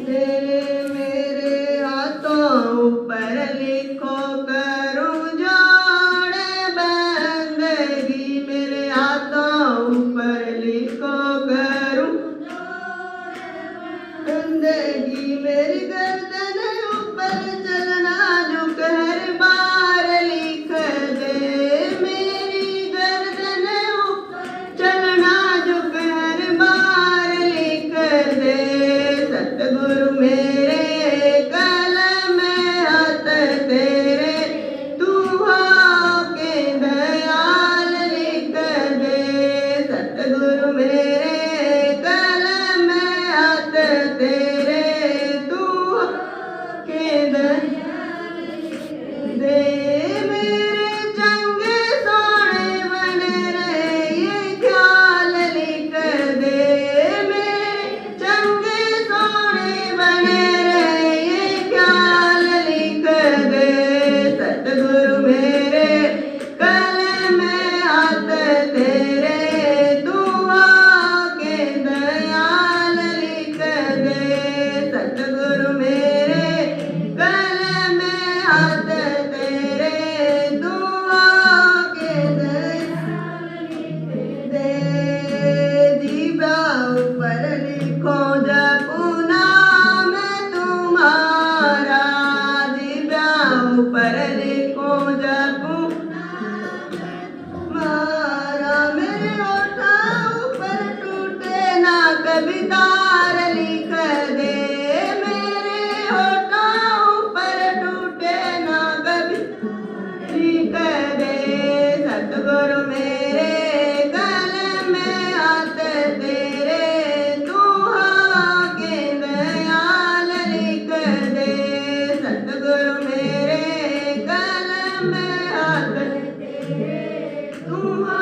दे मेरे हाथों ऊपर लिखो करूं जोड़े बंदगी मेरे हाथों ऊपर लिखो करूं बंदगी मेरी गर्दन ऊपर चलना झुक हर बार लिख दे मेरी गर्दन ऊपर चलना झुक हर बार लिख दे सतगुरु मेरे कलम हाथ तेरे तू हो के दयाल लिख दे सतगुरु मेरे कलम हाथ तेरे तू हो के दयाल दे मेरे चंगे सोने बने रहे ये ख्याल लिख दे मेरे चंगे सोने बने रहे ये ख्याल लिख दे सतगुरु मेरे कलम हाथ तेरे तू हो के दयाल लिख दे सतगुरु मेरे कलम हाथ तेरे तू हो के दयाल दे दीवा ऊपर लिखो जपू नाम तुम्हारा दीवा ऊपर लिखो जपू मारा मेरे होठा ऊपर टूटे ना कभी तार लिख दे मेरे होठा ऊपर टूटे ना कभी लिख दे सतगुरु मेरे कलम हाथ तेरे तू हो के दयाल लिख दे सतगुरु मेरे कलम हाथ तेरे तू हो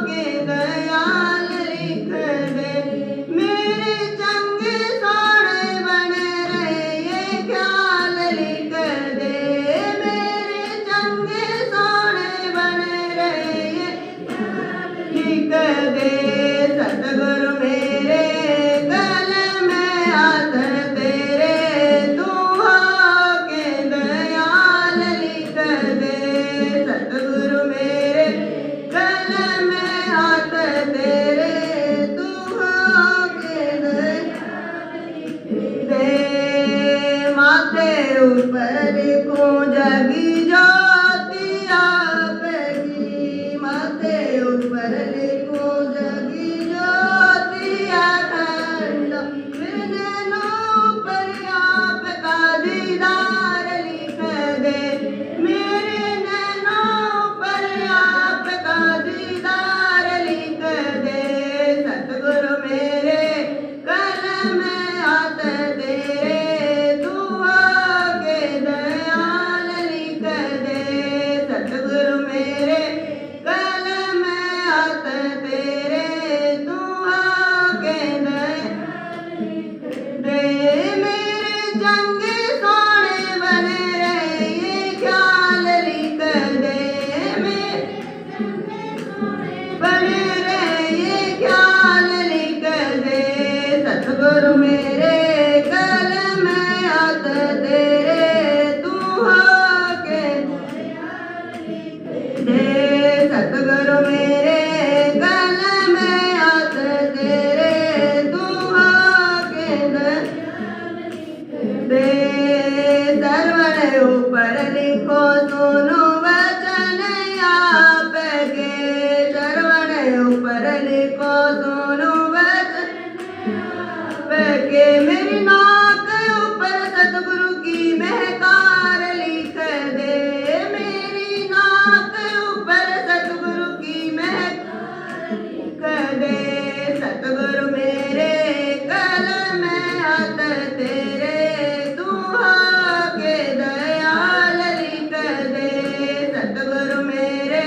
के दयाल लिख दे मेरे चंगे सोने बने रहे ये ख्याल लिख दे मेरे चंगे सोने बने रहे ये ख्याल लिख दे सतगुरु मेरे कलम हाथ तेरे तू हो के दयाल लिख दे सतगुरु मेरे कलम हाथ तेरे तू हो के दयाल दे माथे ऊपर लिखो जगी ज्योति आपकी माथे ऊपर लिखो जगी ज्योति अखंड मेरे नैनों पर आपका दीदार लिख दे मेरे नैनों पर आपका दीदार लिख दे सतगुरु मेरे कलम हाथ तेरे तू हो के दयाल लिख दे सतगुरु मेरे कलम हाथ तेरे तू हो के दयाल लिख दे मेरे चंगे सोने बने रहे ये ख्याल लिख दे मेरे चंगे सोने बने रहे ये ख्याल लिख दे सतगुरु मेरे कलम हाथ तेरे तू हो के दयाल लिख दे सतगुरु मेरे कलम हाथ तेरे तू हो के दयाल लिख दे सर्वन ऊपर लिखो सुनो वचन आपके सर्वन ऊपर लिखो सुनो वचन आपके मेरी नाक ऊपर सतगुरु की महकार लिख दे मेरी नाक ऊपर सतगुरु की महकार लिख दे सतगुरु मेरे कलम हाथ तेरे तू हो के दयाल लिख दे सतगुरु मेरे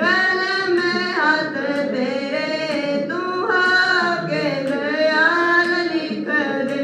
कलम हाथ तेरे तू हो के दयाल लिख दे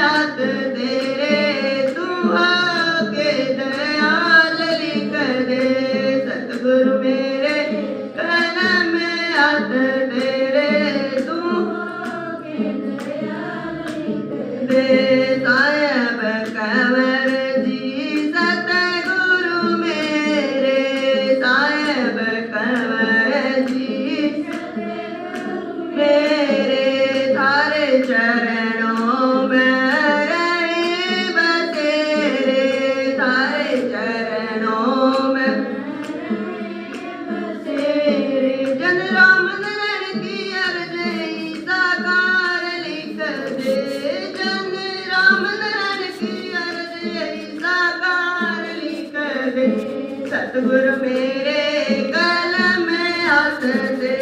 हाथ तेरे तू आके दयाल लिख दे सतगुरु मेरे कलम में हाथ तेरे तू आके दयाल लिख दे साहिब कंवर जी सतगुरु मेरे साहिब कंवर जी मेरे थारे चरणों में रही बसेरे थारे चरणों में बसेरे जन राम नरण की अर्जी साकार लिख दे जन राम नरण की अर्जी साकार लिख दे सतगुरु मेरे कलम में हाथ दे